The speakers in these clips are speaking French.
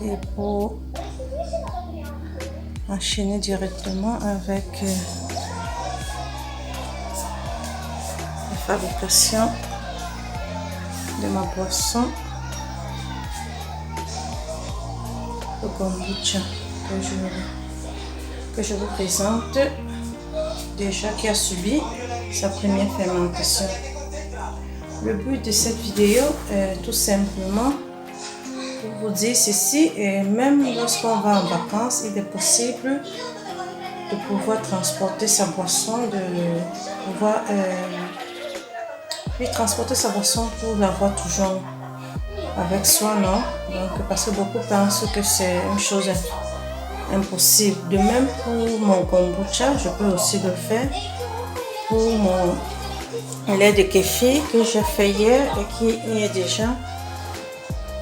Et pour enchaîner directement avec la fabrication de ma boisson, le kombucha que je vous présente déjà, qui a subi sa première fermentation. Le but de cette vidéo est tout simplement pour vous dire ceci, et même lorsqu'on va en vacances, il est possible de pouvoir transporter sa boisson, transporter sa boisson pour l'avoir toujours avec soi, non? Donc, parce que beaucoup pensent que c'est une chose impossible. De même pour mon kombucha, je peux aussi le faire. Pour mon lait de kéfir que j'ai fait hier et qui est déjà,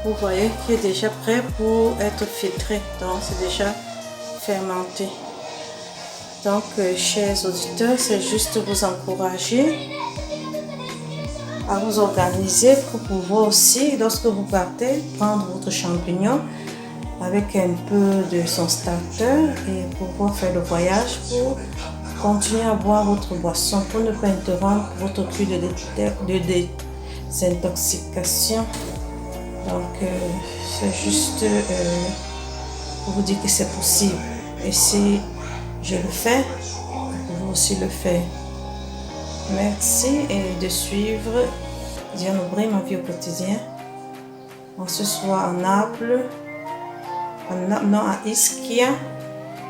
vous voyez, qui est déjà prêt pour être filtré. Donc, c'est déjà fermenté. Donc, chers auditeurs, c'est juste vous encourager à vous organiser pour pouvoir aussi, lorsque vous partez, prendre votre champignon avec un peu de son starter et pouvoir faire le voyage pour continuer à boire votre boisson, pour ne pas interrompre votre cure de désintoxication. Donc, c'est juste pour vous dire que c'est possible. Et si je le fais, vous pouvez aussi le faire. Merci et de suivre Diane Aubry, ma vie au quotidien. On se soit à Naples, à Ischia,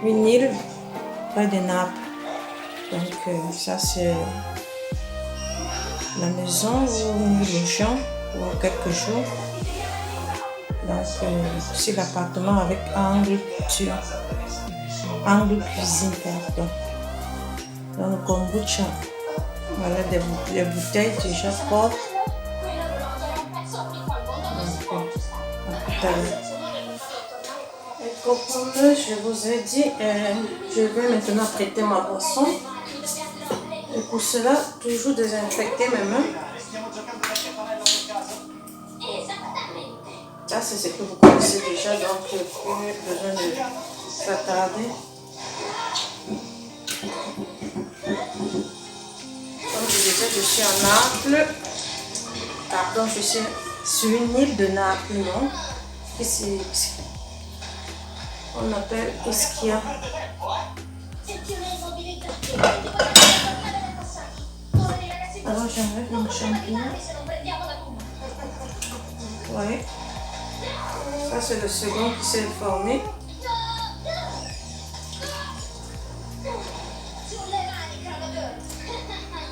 une île près de Naples. Donc ça c'est la maison où nous logeons pour quelques jours. Donc c'est l'appartement avec angle cuisine, pardon. Dans le kombucha, voilà les bouteilles déjà propres. Et comme je vous ai dit, je vais maintenant traiter ma boisson. Et pour cela, toujours désinfecter mes mains. Ça, c'est ce que vous connaissez déjà, donc plus besoin de s'attarder. Comme je disais, je suis à Naples. Pardon, je suis sur une île de Naples, non? Ici, on appelle Ischia. Alors j'enlève mon champignon. Oui. Ça c'est le second qui s'est formé.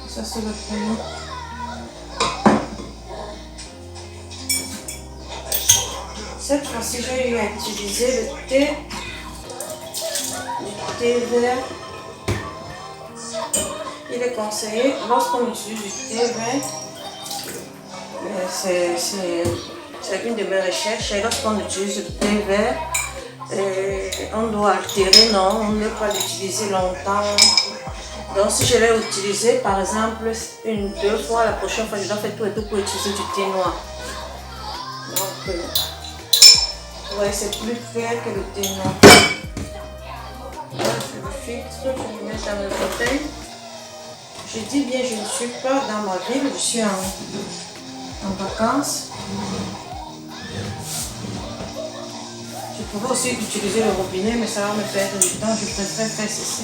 Ça c'est le premier. Cette fois-ci, j'ai eu à utiliser le thé vert. Il est conseillé, lorsqu'on utilise du thé vert, c'est une de mes recherches, et lorsqu'on utilise le thé vert, on doit altérer, non, on ne peut pas l'utiliser longtemps. Donc si je l'ai utilisé, par exemple, deux fois, la prochaine fois, je dois faire tout et tout pour utiliser du thé noir. Donc, ouais, c'est plus clair que le thé noir. Là, je le filtre, je le mets dans le bouteille. Je dis bien, je ne suis pas dans ma ville, je suis en vacances. Je pourrais aussi utiliser le robinet, mais ça va me perdre du temps, je préfère faire ceci.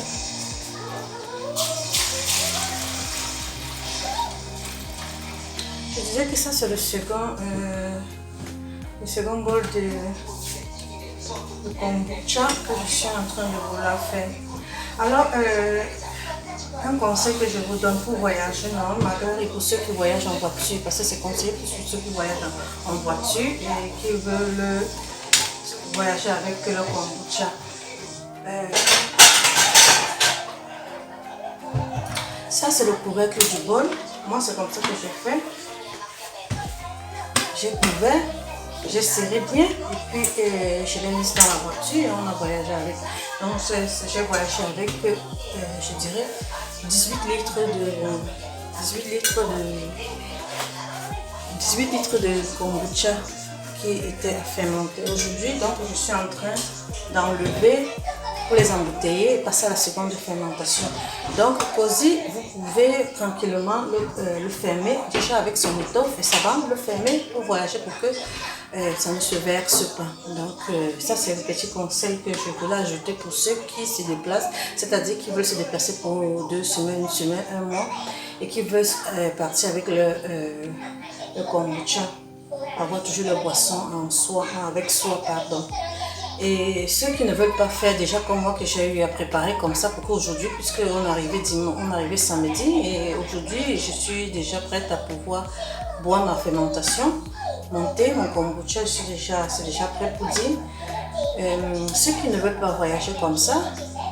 Je disais que ça c'est le second bol de kombucha que je suis en train de vous la faire. Alors, un conseil que je vous donne pour voyager, non, malgré pour ceux qui voyagent en voiture, parce que c'est conseillé pour ceux qui voyagent en voiture et qui veulent voyager avec le kombucha. Ça c'est le couvercle du bol. Moi c'est comme ça que je fais. J'ai couvert, j'ai serré bien et puis je l'ai mis dans la voiture et on a voyagé avec. Donc j'ai voyagé avec, je dirais, 18 litres de kombucha. qui étaient à fermenter. Aujourd'hui, donc, je suis en train d'enlever pour les embouteiller et passer à la seconde fermentation. Donc, cosy, vous pouvez tranquillement le fermer déjà avec son étoffe et ça va le fermer pour voyager pour que ça ne se verse pas. Donc, ça, c'est le petit conseil que je voulais ajouter pour ceux qui se déplacent, c'est-à-dire qui veulent se déplacer pour 2 semaines, 1 semaine, 1 mois et qui veulent partir avec le kombucha, avoir toujours la boisson en soi, avec soi, pardon. Et ceux qui ne veulent pas faire déjà comme moi que j'ai eu à préparer comme ça pour qu'aujourd'hui, puisqu'on arrivait samedi et aujourd'hui je suis déjà prête à pouvoir boire ma fermentation, mon thé, mon kombucha, c'est déjà prêt pour dire. Ceux qui ne veulent pas voyager comme ça,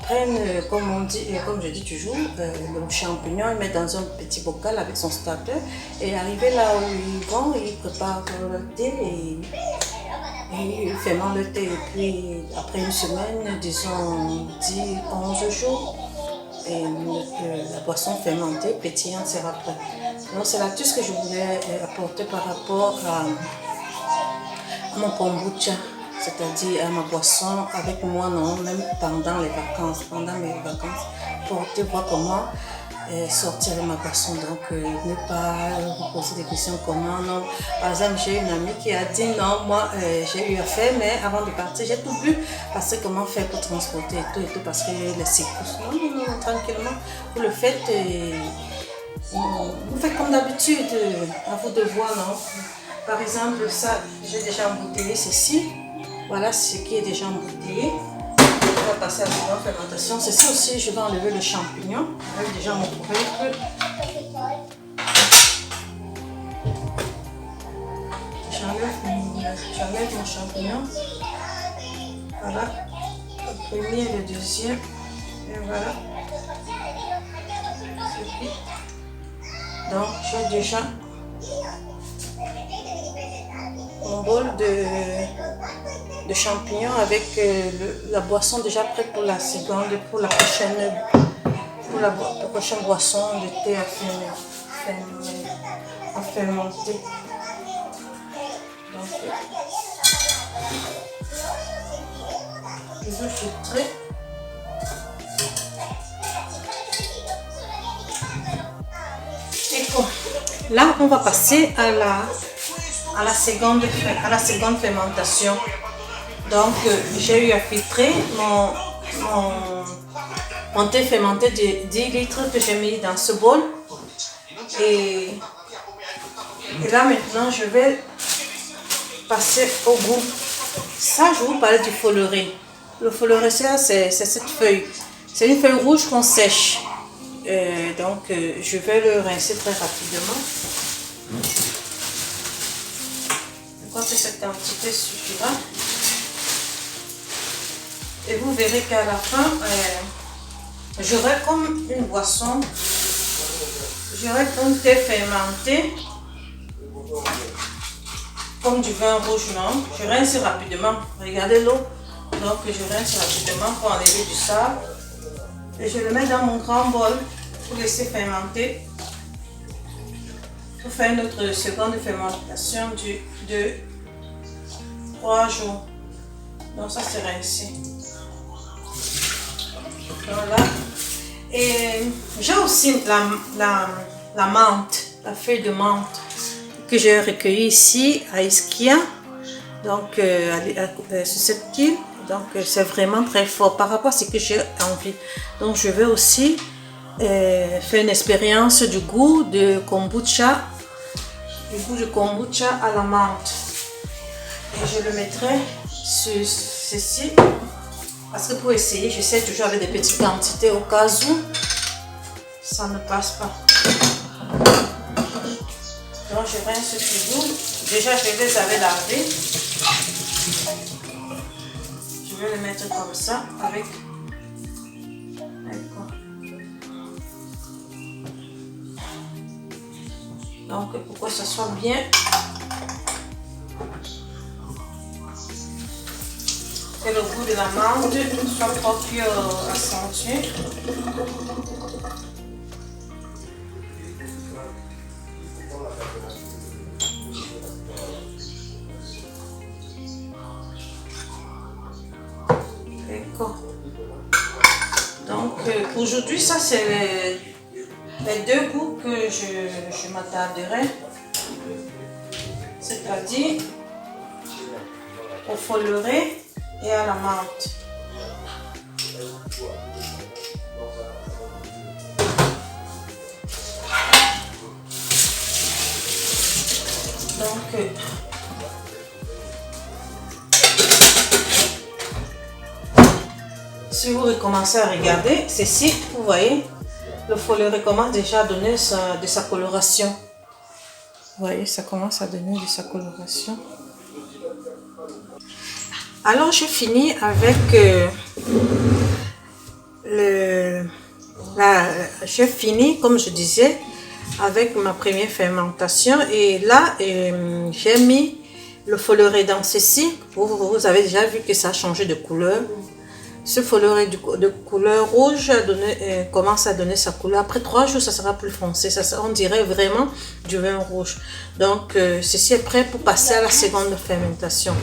prennent, comme on dit, et comme je dis toujours, le champignon, ils mettent dans un petit bocal avec son starter et arrivé là où ils vont, ils préparent le thé et ils fermentent le thé. Et puis après 1 semaine, disons 10-11 jours, et la boisson fermentée, pétillante sera prête. Donc c'est l'astuce que je voulais apporter par rapport à mon kombucha, c'est-à-dire à ma boisson avec moi, non, même pendant les vacances, pendant mes vacances, pour te voir comment sortir de ma boisson. Donc ne pas vous poser des questions comment, non. Par exemple, j'ai une amie qui a dit non, moi j'ai eu à faire, mais avant de partir, j'ai tout vu, parce que comment faire pour transporter et tout, parce que les secousses, non, tranquillement, vous le faites, vous faites comme d'habitude, à vous de voir, non. Par exemple, ça, j'ai déjà embouteillé ceci. Voilà ce qui est déjà embouteillé. On va passer à la seconde fermentation. Ceci aussi, je vais enlever le champignon avec déjà mon couvercle. J'enlève mon champignon. Voilà. Le premier et le deuxième. Et voilà. Donc, j'ai déjà mon bol de champignons avec la boisson déjà prête pour la seconde, pour la prochaine boisson de thé à fermenter. Donc, je vais filtrer. Et bon, là, on va passer à la seconde fermentation. Donc j'ai eu à filtrer mon thé fermenté de 10 litres que j'ai mis dans ce bol. Et là maintenant je vais passer au goût. Ça, je vous parlais du foleret. Le foleret, c'est cette feuille. C'est une feuille rouge qu'on sèche. Donc je vais le rincer très rapidement. Je crois que cette quantité suffira. Et vous verrez qu'à la fin, j'aurai comme une boisson, j'aurai un thé fermenté, comme du vin rouge, non? Je rince rapidement. Regardez l'eau. Donc je rince rapidement pour enlever du sable. Et je le mets dans mon grand bol pour laisser fermenter. Pour faire notre seconde fermentation de 3 jours. Donc ça c'est rincé. Voilà. Et j'ai aussi la menthe, la feuille de menthe que j'ai recueillie ici à Ischia, donc sur cette île. Donc c'est vraiment très fort par rapport à ce que j'ai envie. Donc je vais aussi faire une expérience du goût de kombucha, à la menthe. Et je le mettrai sur ceci. Parce que pour essayer, j'essaie toujours avec des petites quantités au cas où ça ne passe pas. Donc je rince toujours. Déjà je les avais lavés. Je vais le mettre comme ça avec donc pour que ça soit bien. Que le goût de la menthe soit encore plus accentué. D'accord. Donc aujourd'hui, ça c'est les deux goûts que je m'attarderai. C'est-à-dire au folleret et à la menthe. Donc, si vous recommencez à regarder, ceci, vous voyez, le folleret commence déjà à donner de sa coloration. Vous voyez, ça commence à donner de sa coloration. Alors, je finis avec je finis, comme je disais, avec ma première fermentation. Et là, j'ai mis le folleret dans ceci. Vous avez déjà vu que ça a changé de couleur. Ce folleret de couleur rouge commence à donner sa couleur. Après 3 jours, ça sera plus foncé. On dirait vraiment du vin rouge. Donc, ceci est prêt pour passer à la seconde fermentation.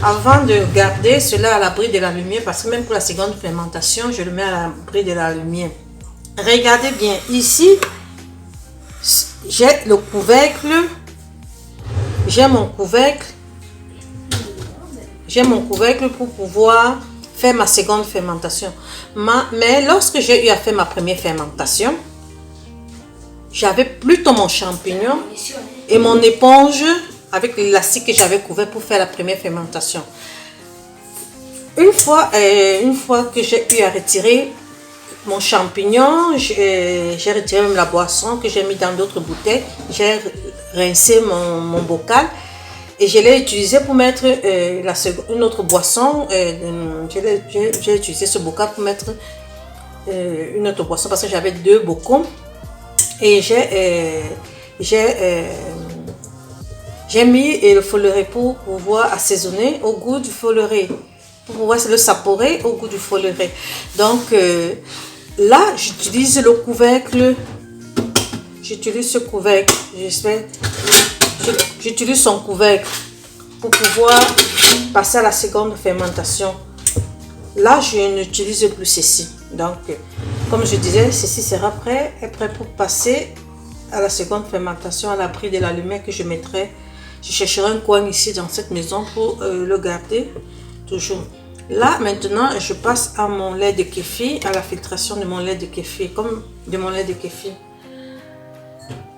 Avant de garder cela à l'abri de la lumière, parce que même pour la seconde fermentation, je le mets à l'abri de la lumière. Regardez bien, ici, j'ai le couvercle. J'ai mon couvercle pour pouvoir faire ma seconde fermentation. Mais lorsque j'ai eu à faire ma première fermentation, j'avais plutôt mon champignon et mon éponge avec l'élastique que j'avais couvert pour faire la première fermentation. Une fois que j'ai eu à retirer mon champignon, j'ai retiré même la boisson que j'ai mis dans d'autres bouteilles. J'ai rincé mon bocal. Et je l'ai utilisé pour mettre une autre boisson. J'ai utilisé ce bocal pour mettre une autre boisson parce que j'avais 2 bocaux. Et j'ai mis le folleret pour pouvoir assaisonner au goût du folleret. Pour pouvoir le savourer au goût du folleret. Donc là, j'utilise le couvercle. J'utilise ce couvercle. J'utilise son couvercle pour pouvoir passer à la seconde fermentation. Là, je n'utilise plus ceci. Donc, comme je disais, ceci sera prêt pour passer à la seconde fermentation à l'abri de la lumière que je mettrai. Je chercherai un coin ici dans cette maison pour le garder toujours. Là, maintenant, je passe à mon lait de kéfir, à la filtration de mon lait de kéfir,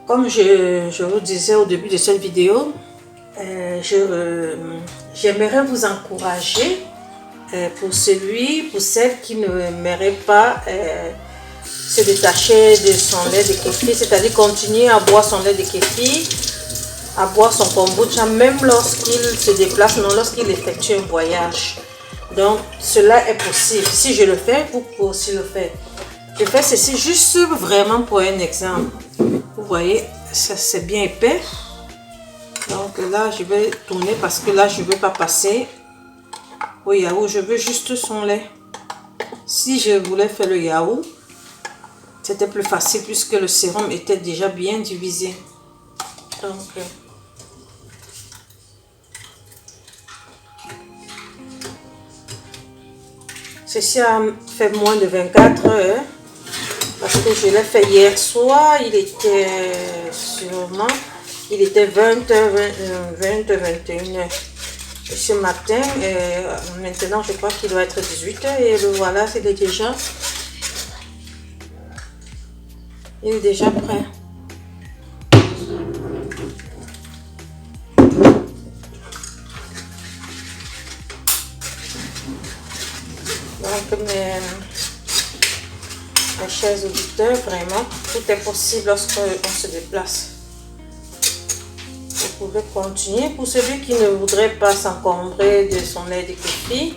Comme je vous disais au début de cette vidéo, j'aimerais vous encourager pour celle qui n'aimerait pas se détacher de son lait de kéfir, c'est-à-dire continuer à boire son lait de kéfir, à boire son kombucha, même lorsqu'il se déplace, non, lorsqu'il effectue un voyage. Donc, cela est possible. Si je le fais, vous pouvez aussi le faire. Je fais ceci juste vraiment pour un exemple. Vous voyez, ça c'est bien épais. Donc là, je vais tourner parce que là, je ne veux pas passer au yaourt. Je veux juste son lait. Si je voulais faire le yaourt, c'était plus facile puisque le sérum était déjà bien divisé. Donc, ceci a fait moins de 24 heures. Parce que je l'ai fait hier soir, il était 21h. Et ce matin, maintenant je crois qu'il doit être 18h et le voilà, il est déjà prêt. Donc mes chers auditeurs, vraiment, tout est possible lorsqu'on se déplace. Vous pouvez continuer. Pour celui qui ne voudrait pas s'encombrer de son lait de kéfir,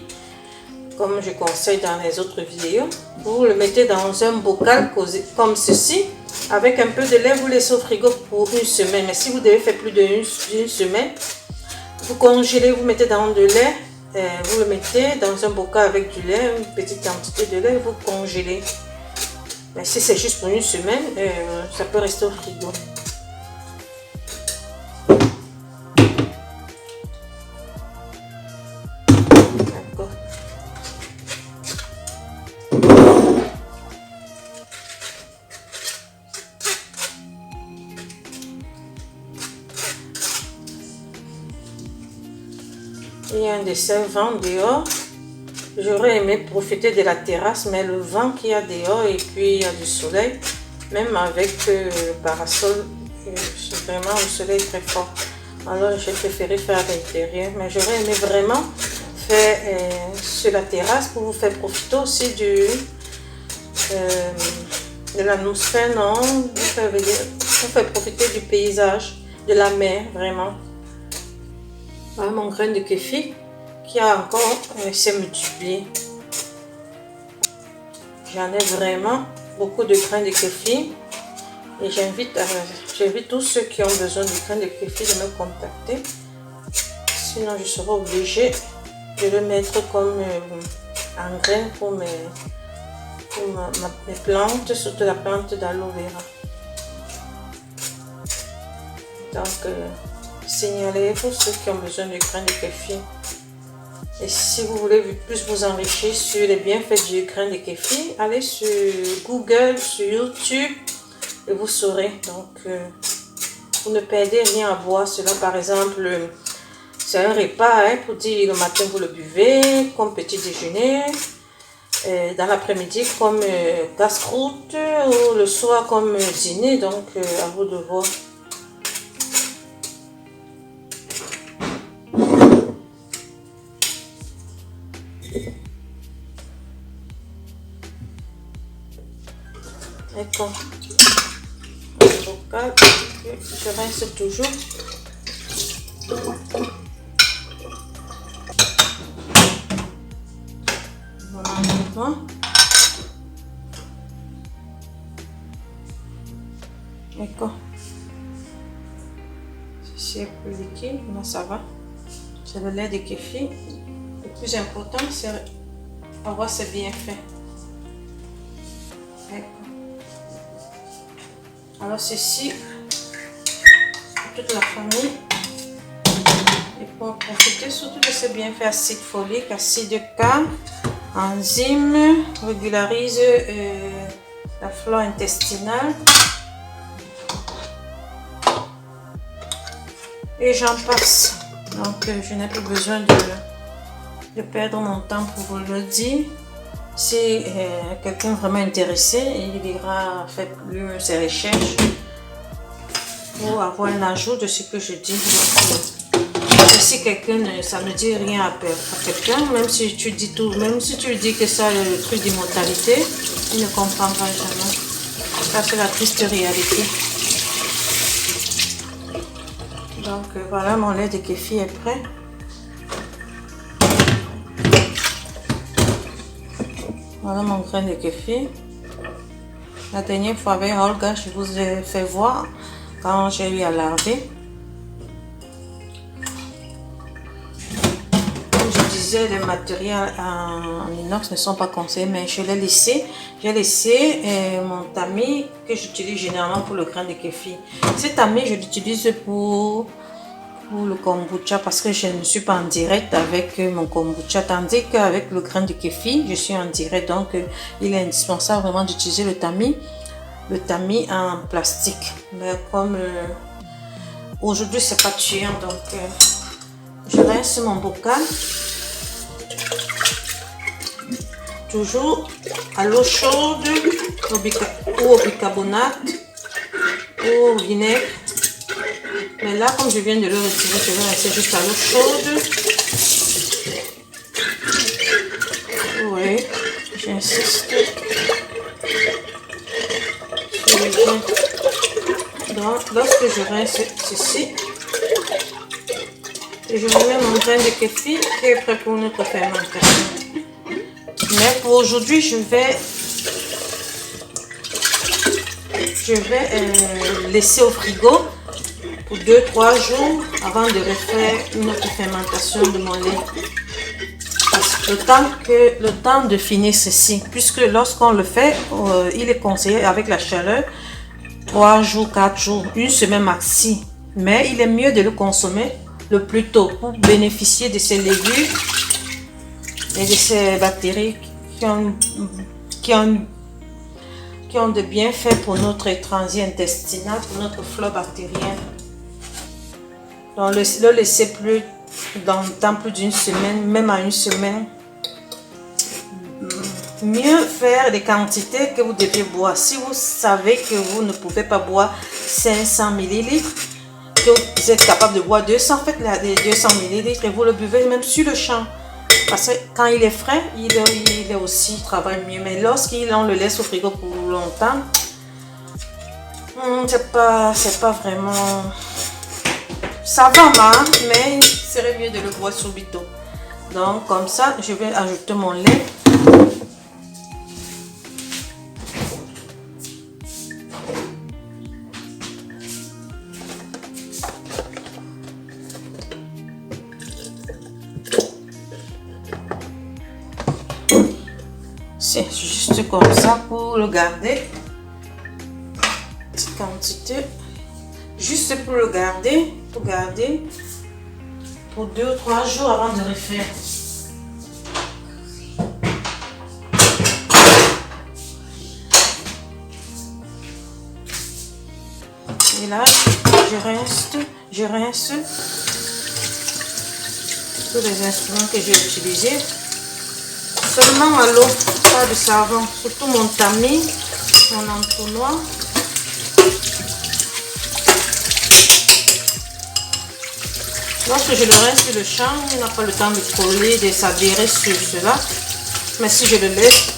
comme je conseille dans les autres vidéos, vous le mettez dans un bocal comme ceci, avec un peu de lait, vous laissez au frigo pour 1 semaine. Mais si vous devez faire plus d'une semaine, vous congélez, vous mettez dans de lait, vous le mettez dans un bocal avec du lait, une petite quantité de lait, vous congélez. Mais si c'est juste pour 1 semaine, ça peut rester au frigo. Il y a un dessert vent dehors. J'aurais aimé profiter de la terrasse, mais le vent qu'il y a dehors et puis il y a du soleil, même avec le parasol, vraiment le soleil est très fort. Alors j'ai préféré faire à l'intérieur, mais j'aurais aimé vraiment faire sur la terrasse pour vous faire profiter aussi de l'atmosphère, non, vous faire profiter du paysage, de la mer, vraiment. Voilà mon grain de kéfir qui a encore s'est multiplié. J'en ai vraiment beaucoup de grains de kéfir et j'invite tous ceux qui ont besoin de grains de kéfir de me contacter. Sinon, je serai obligée de le mettre comme engrais pour mes plantes, surtout la plante d'aloe vera. Donc, signalez-vous ceux qui ont besoin de grains de kéfir. Et si vous voulez plus vous enrichir sur les bienfaits du grain de kéfir, allez sur Google, sur YouTube et vous saurez. Donc, vous ne perdez rien à boire. Cela, par exemple, c'est un repas pour dire le matin vous le buvez comme petit déjeuner, dans l'après-midi comme casse-croûte ou le soir comme dîner. Donc, à vous de voir. D'accord. Le bocal, je rince toujours. Voilà maintenant. D'accord. Ceci est plus liquide, mais ça va. C'est le lait de kéfir. Le plus important, c'est avoir ses bienfaits. Alors ceci, pour toute la famille, et pour profiter surtout de ces bienfaits acide folique, acide K, enzymes, régularise la flore intestinale. Et j'en passe. Donc je n'ai plus besoin de perdre mon temps pour vous le dire. Si quelqu'un vraiment intéressé, il ira faire plus ses recherches pour avoir un ajout de ce que je dis. Donc, si quelqu'un, ça ne dit rien à quelqu'un, même si tu dis tout, même si tu lui dis que ça le truc d'immortalité, il ne comprendra jamais. Ça c'est la triste réalité. Donc voilà, mon lait de kéfir est prêt. Voilà mon grain de kéfir. La dernière fois avec Olga, je vous ai fait voir quand j'ai eu à laver. Comme je disais, les matériels en inox ne sont pas conseillés, mais je l'ai laissé. J'ai laissé mon tamis que j'utilise généralement pour le grain de kéfir. Cet tamis, je l'utilise pour le kombucha parce que je ne suis pas en direct avec mon kombucha, tandis qu'avec le grain de kéfir je suis en direct. Donc il est indispensable vraiment d'utiliser le tamis en plastique, mais comme aujourd'hui c'est pas tuant, donc je rince mon bocal toujours à l'eau chaude ou au bicarbonate ou au vinaigre. Mais là, comme je viens de le retirer, je vais rincer juste à l'eau chaude. Oui, j'insiste. Donc, lorsque je rince ceci, je remets mon grain de kéfir qui est prêt pour notre fermentation. Mais pour aujourd'hui, je vais laisser au frigo pour 2-3 jours avant de refaire une autre fermentation de mon lait. Parce que le temps de finir ceci, puisque lorsqu'on le fait, il est conseillé avec la chaleur 3 jours, 4 jours, une semaine maxi. Mais il est mieux de le consommer le plus tôt pour bénéficier de ces légumes et de ces bactéries qui ont de bienfaits pour notre transit intestinal, pour notre flore bactérienne. Donc le laisser dans plus d'une semaine, même à une semaine. Mieux faire des quantités que vous devez boire. Si vous savez que vous ne pouvez pas boire 500 ml, que vous êtes capable de boire 200, faites les 200 ml et vous le buvez même sur le champ. Parce que quand il est frais, il est aussi, il travaille mieux. Mais lorsqu'on le laisse au frigo pour longtemps, c'est pas vraiment... Ça va mal, mais il serait mieux de le boire subito. Donc comme ça, je vais ajouter mon lait. C'est juste comme ça pour le garder. Petite quantité. Juste pour le garder. Pour 2 ou 3 jours avant de refaire. Et là, je rince tous les instruments que j'ai utilisés. Seulement à l'eau, pas de savon. Surtout mon tamis, mon entonnoir. Lorsque je le rince sur le champ, on n'a pas le temps de coller, de s'adhérer sur cela. Mais si je le laisse,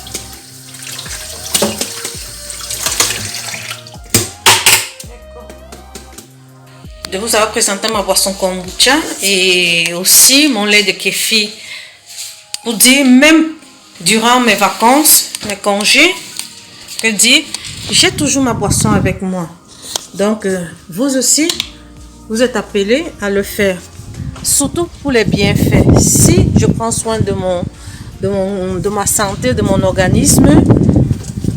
je vous avais présenté ma boisson kombucha et aussi mon lait de kéfir. Pour dire, même durant mes vacances, mes congés, que dire, j'ai toujours ma boisson avec moi. Donc, vous aussi, vous êtes appelés à le faire. Surtout pour les bienfaits. Si je prends soin de ma santé, de mon organisme,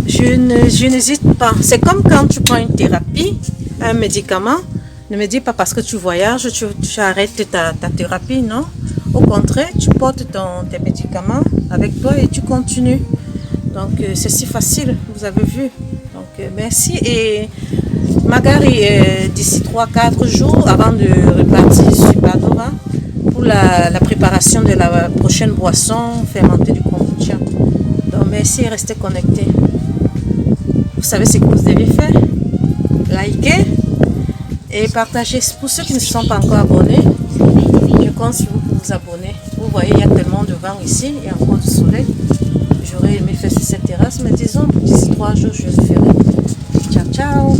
je n'hésite pas. C'est comme quand tu prends une thérapie, un médicament. Ne me dis pas parce que tu voyages, tu arrêtes ta thérapie, non. Au contraire, tu portes tes médicaments avec toi et tu continues. Donc, c'est si facile, vous avez vu. Donc, merci. Et Magari, d'ici 3-4 jours, avant de repartir sur Padova, pour la préparation de la prochaine boisson fermentée du kombucha. Donc, merci et restez connectés. Vous savez ce que vous devez faire? Likez et partagez. Pour ceux qui ne sont pas encore abonnés, je compte sur vous pour vous abonner. Vous voyez, il y a tellement de vent ici, il y a encore du soleil. J'aurais aimé faire sur cette terrasse, mais disons, d'ici 3 jours, je le ferai. Ciao, ciao!